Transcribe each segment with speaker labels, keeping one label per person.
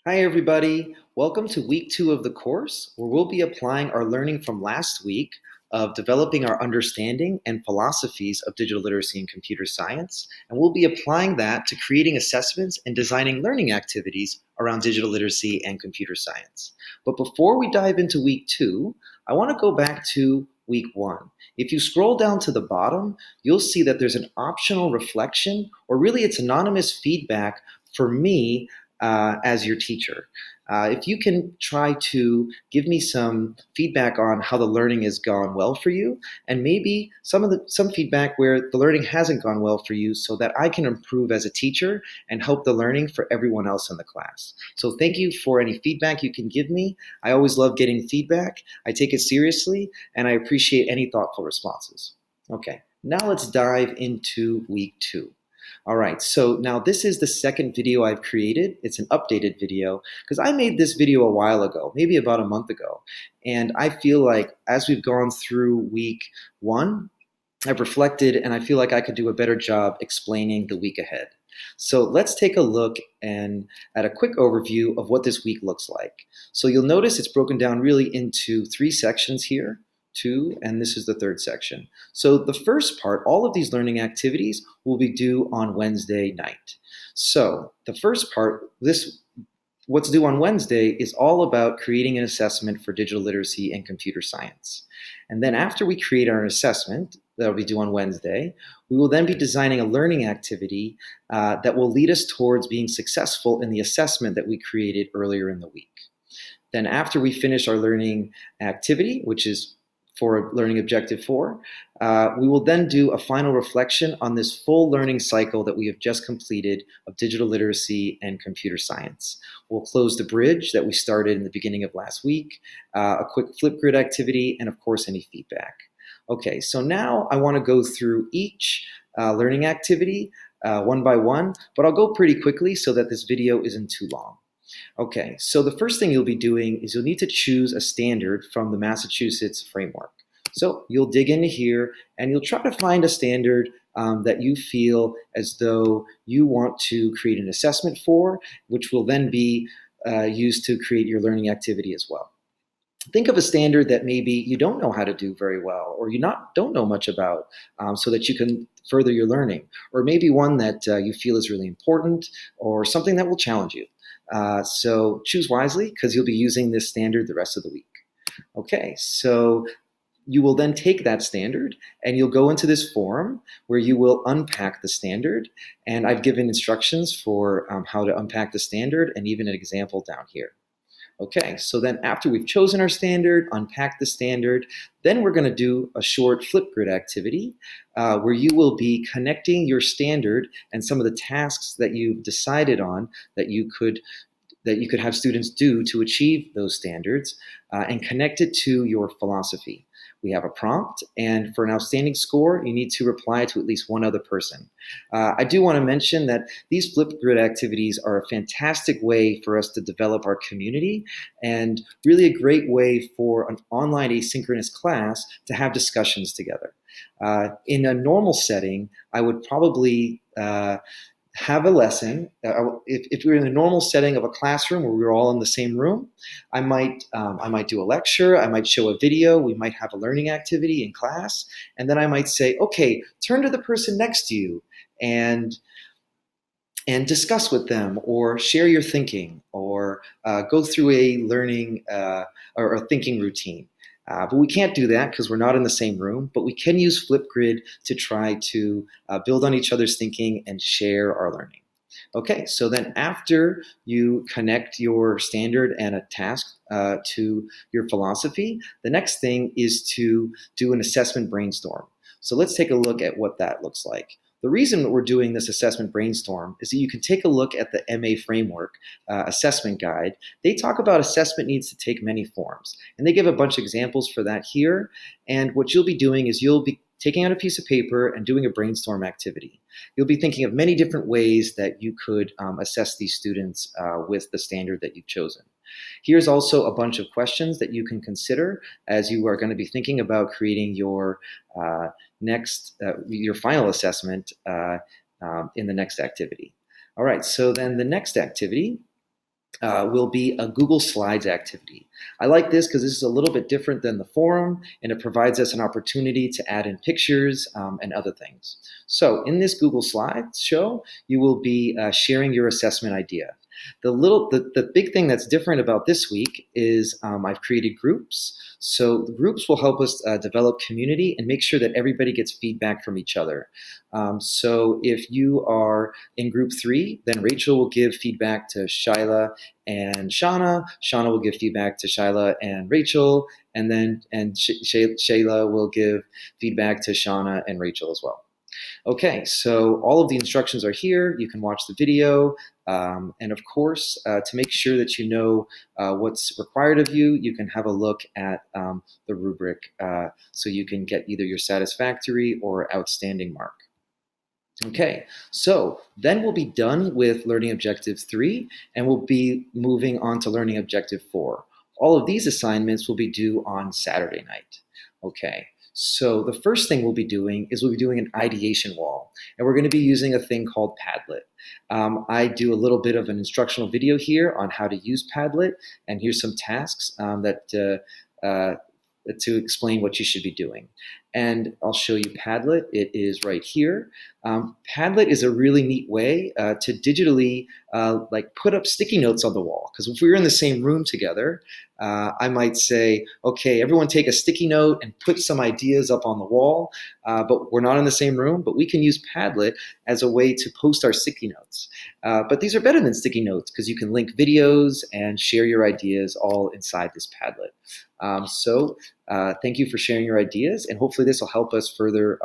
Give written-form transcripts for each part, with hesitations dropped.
Speaker 1: Hi, everybody. Welcome to week 2 of the course, where we'll be applying our learning from last week of developing our understanding and philosophies of digital literacy and computer science. And we'll be applying that to creating assessments and designing learning activities around digital literacy and computer science. But before we dive into week 2, I want to go back to week 1. If you scroll down to the bottom, you'll see that there's an optional reflection, or really it's anonymous feedback for me as your teacher. If you can try to give me some feedback on how the learning has gone well for you, and maybe some feedback where the learning hasn't gone well for you, so that I can improve as a teacher and help the learning for everyone else in the class. So thank you for any feedback you can give me. I always love getting feedback. I take it seriously, and I appreciate any thoughtful responses. Okay, now let's dive into week 2. All right, so now this is the second video I've created. It's an updated video because I made this video a while ago, maybe about a month ago. And I feel like as we've gone through week 1, I've reflected and I feel like I could do a better job explaining the week ahead. So let's take a look at a quick overview of what this week looks like. So you'll notice it's broken down really into 3 sections here. 2, and this is the 3rd section. So the first part, all of these learning activities will be due on Wednesday night. So the first part, what's due on Wednesday is all about creating an assessment for digital literacy and computer science. And then after we create our assessment, that'll be due on Wednesday, we will then be designing a learning activity that will lead us towards being successful in the assessment that we created earlier in the week. Then after we finish our learning activity, which is for learning objective 4, we will then do a final reflection on this full learning cycle that we have just completed of digital literacy and computer science. We'll close the bridge that we started in the beginning of last week, a quick Flipgrid activity, and of course any feedback. Okay, so now I want to go through each learning activity one by one, but I'll go pretty quickly so that this video isn't too long. Okay, so the first thing you'll be doing is you'll need to choose a standard from the Massachusetts framework. So you'll dig into here and you'll try to find a standard that you feel as though you want to create an assessment for, which will then be used to create your learning activity as well. Think of a standard that maybe you don't know how to do very well, or don't know much about, so that you can further your learning, or maybe one that you feel is really important, or something that will challenge you. So choose wisely because you'll be using this standard the rest of the week. Okay, so you will then take that standard and you'll go into this forum where you will unpack the standard. And I've given instructions for how to unpack the standard and even an example down here. Okay, so then after we've chosen our standard, unpacked the standard, then we're going to do a short Flipgrid activity where you will be connecting your standard and some of the tasks that you've decided on that you could have students do to achieve those standards and connect it to your philosophy. We have a prompt, and for an outstanding score, you need to reply to at least one other person. I do want to mention that these Flipgrid activities are a fantastic way for us to develop our community and really a great way for an online asynchronous class to have discussions together. In a normal setting, I would probably have a lesson. If we were in a normal setting of a classroom where we were all in the same room, I might do a lecture, I might show a video, we might have a learning activity in class, and then I might say, okay, turn to the person next to you and discuss with them, or share your thinking, or go through a learning or a thinking routine. But we can't do that because we're not in the same room, but we can use Flipgrid to try to build on each other's thinking and share our learning. Okay, so then after you connect your standard and a task to your philosophy, the next thing is to do an assessment brainstorm. So let's take a look at what that looks like. The reason that we're doing this assessment brainstorm is that you can take a look at the MA framework assessment guide. They talk about assessment needs to take many forms, and they give a bunch of examples for that here. And what you'll be doing is you'll be taking out a piece of paper and doing a brainstorm activity. You'll be thinking of many different ways that you could assess these students with the standard that you've chosen. Here's also a bunch of questions that you can consider as you are going to be thinking about creating your your final assessment in the next activity. All right, so then the next activity will be a Google Slides activity. I like this because this is a little bit different than the forum, and it provides us an opportunity to add in pictures and other things. So in this Google Slides show, you will be sharing your assessment idea. The big thing that's different about this week is I've created groups. So the groups will help us develop community and make sure that everybody gets feedback from each other. So if you are in group 3, then Rachel will give feedback to Shyla and Shauna. Shauna will give feedback to Shyla and Rachel, and then Shayla will give feedback to Shauna and Rachel as well. Okay, so all of the instructions are here. You can watch the video. And of course, to make sure that you know what's required of you, you can have a look at the rubric so you can get either your satisfactory or outstanding mark. Okay, so then we'll be done with Learning Objective 3, and we'll be moving on to Learning Objective 4. All of these assignments will be due on Saturday night. Okay, so the first thing we'll be doing is we'll be doing an ideation wall, and we're going to be using a thing called Padlet. I do a little bit of an instructional video here on how to use Padlet, and here's some tasks to explain what you should be doing. And I'll show you Padlet. It is right here. Padlet is a really neat way to digitally like put up sticky notes on the wall. Because if we were in the same room together, I might say, okay, everyone take a sticky note and put some ideas up on the wall. But we're not in the same room, but we can use Padlet as a way to post our sticky notes. But these are better than sticky notes because you can link videos and share your ideas all inside this Padlet. So thank you for sharing your ideas, and hopefully this will help us further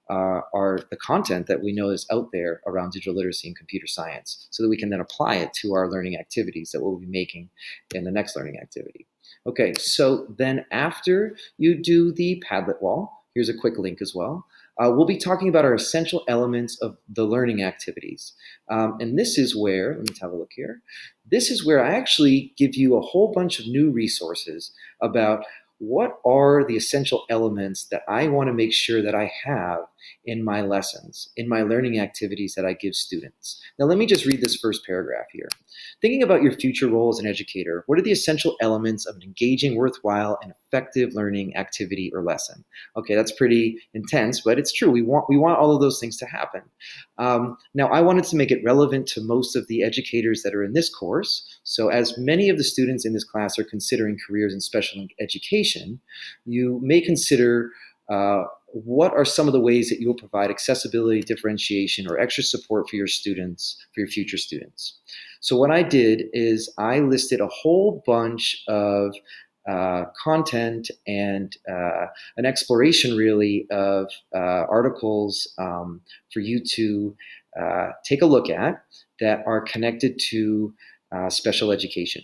Speaker 1: the content that we know is out there around digital literacy and computer science, so that we can then apply it to our learning activities that we'll be making in the next learning activity. Okay, so then after you do the Padlet wall, here's a quick link as well. We'll be talking about our essential elements of the learning activities. And this is where, let me have a look here. This is where I actually give you a whole bunch of new resources about what are the essential elements that I want to make sure that I have in my lessons, in my learning activities that I give students. Now, let me just read this first paragraph here. Thinking about your future role as an educator, what are the essential elements of an engaging, worthwhile, and effective learning activity or lesson? Okay, that's pretty intense, but it's true. We want all of those things to happen. Now, I wanted to make it relevant to most of the educators that are in this course. So as many of the students in this class are considering careers in special education, you may consider what are some of the ways that you will provide accessibility, differentiation, or extra support for your students, for your future students. So what I did is I listed a whole bunch of content and an exploration really of articles for you to take a look at that are connected to special education.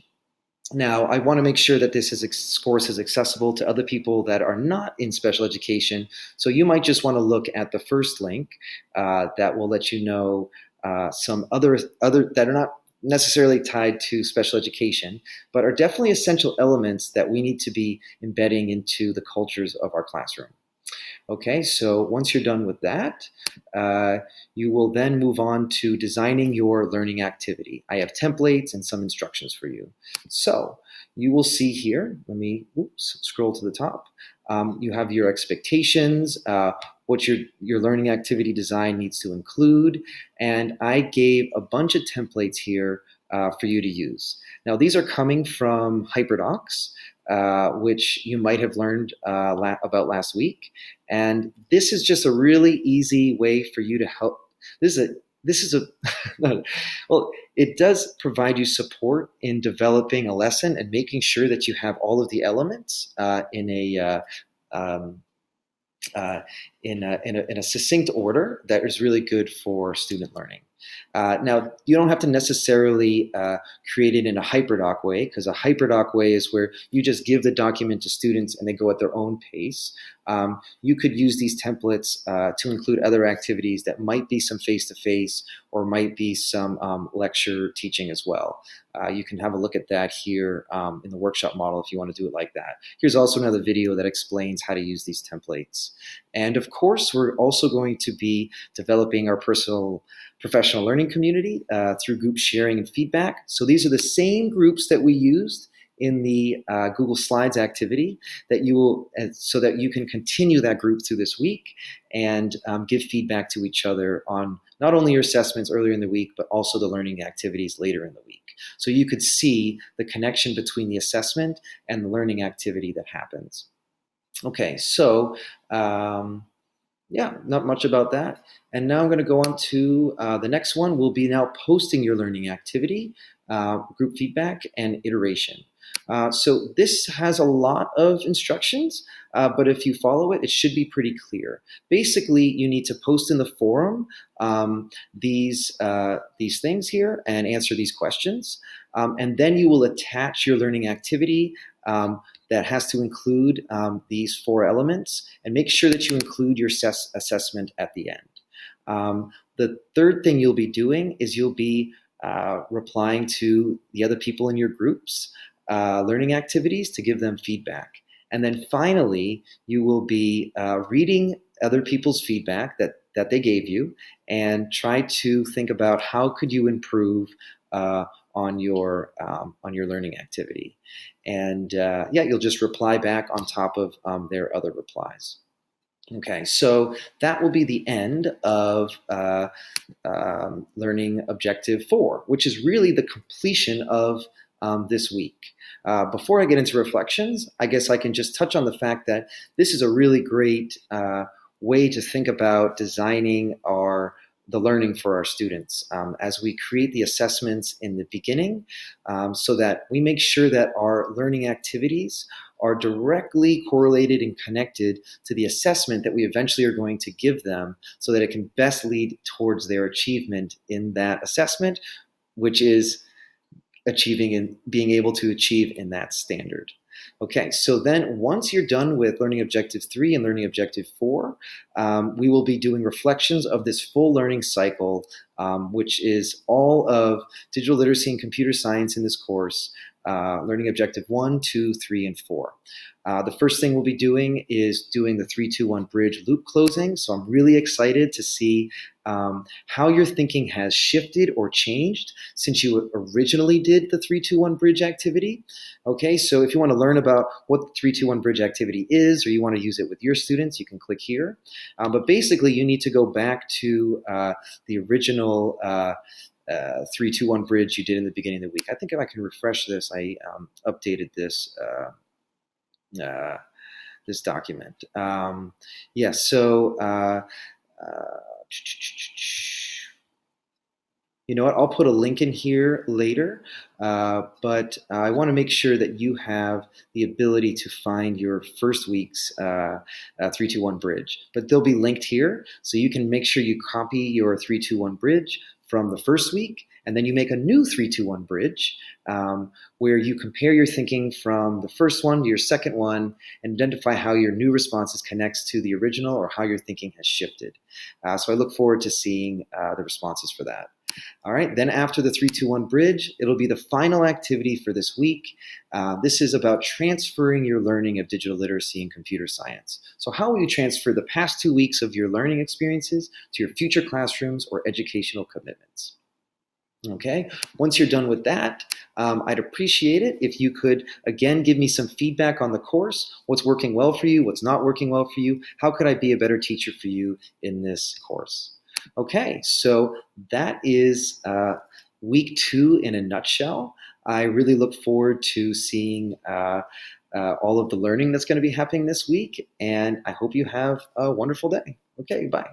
Speaker 1: Now, I want to make sure that this course is accessible to other people that are not in special education. So you might just want to look at the first link that will let you know some other that are not necessarily tied to special education, but are definitely essential elements that we need to be embedding into the cultures of our classroom. Okay, so once you're done with that, you will then move on to designing your learning activity. I have templates and some instructions for you. So you will see here, let me scroll to the top. You have your expectations, what your learning activity design needs to include, and I gave a bunch of templates here for you to use. Now, these are coming from HyperDocs, which you might have learned about last week. And this is just a really easy way for you to help. Well, it does provide you support in developing a lesson and making sure that you have all of the elements in a succinct order that is really good for student learning. Now, you don't have to necessarily create it in a HyperDoc way, because a HyperDoc way is where you just give the document to students and they go at their own pace. You could use these templates to include other activities that might be some face-to-face or might be some lecture teaching as well. You can have a look at that here in the workshop model if you want to do it like that. Here's also another video that explains how to use these templates. And of course, we're also going to be developing our personal professional learning community through group sharing and feedback. So these are the same groups that we used in the Google Slides activity that you will, so that you can continue that group through this week and give feedback to each other on not only your assessments earlier in the week, but also the learning activities later in the week. So you could see the connection between the assessment and the learning activity that happens. Okay, so yeah, not much about that. And now I'm going to go on to the next one. We'll be now posting your learning activity, group feedback, and iteration. So this has a lot of instructions, but if you follow it, it should be pretty clear. Basically, you need to post in the forum these things here and answer these questions. And then you will attach your learning activity that has to include these 4 elements, and make sure that you include your assessment at the end. The third thing you'll be doing is you'll be replying to the other people in your groups learning activities to give them feedback. And then finally, you will be reading other people's feedback that they gave you and try to think about how could you improve on your learning activity. And yeah, you'll just reply back on top of their other replies. Okay, so that will be the end of learning objective 4, which is really the completion of this week. Before I get into reflections, I guess I can just touch on the fact that this is a really great way to think about designing the learning for our students as we create the assessments in the beginning, so that we make sure that our learning activities are directly correlated and connected to the assessment that we eventually are going to give them, so that it can best lead towards their achievement in that assessment, which is achieving and being able to achieve in that standard. Okay, so then once you're done with learning objective 3 and learning objective 4, we will be doing reflections of this full learning cycle, which is all of digital literacy and computer science in this course, learning objective 1, 2, 3, and 4. The first thing we'll be doing is doing the 3-2-1 bridge loop closing. So I'm really excited to see how your thinking has shifted or changed since you originally did the 3-2-1 bridge activity. Okay, so if you want to learn about what the 3-2-1 bridge activity is, or you want to use it with your students, you can click here. But basically, you need to go back to the original 3-2-1 bridge you did in the beginning of the week. I think if I can refresh this, I updated this this document. Yeah, so you know what? I'll put a link in here later, but I want to make sure that you have the ability to find your first week's 3-2-1 bridge. But they'll be linked here, so you can make sure you copy your 3-2-1 bridge from the first week, and then you make a new 3-2-1 bridge where you compare your thinking from the first one to your second one and identify how your new responses connects to the original, or how your thinking has shifted. So I look forward to seeing the responses for that. All right, then after the 3-2-1 bridge, it'll be the final activity for this week. This is about transferring your learning of digital literacy and computer science. So how will you transfer the past 2 weeks of your learning experiences to your future classrooms or educational commitments? Okay, once you're done with that, I'd appreciate it if you could, again, give me some feedback on the course. What's working well for you? What's not working well for you? How could I be a better teacher for you in this course? Okay, so that is week 2 in a nutshell. I really look forward to seeing all of the learning that's going to be happening this week, and I hope you have a wonderful day. Okay, bye.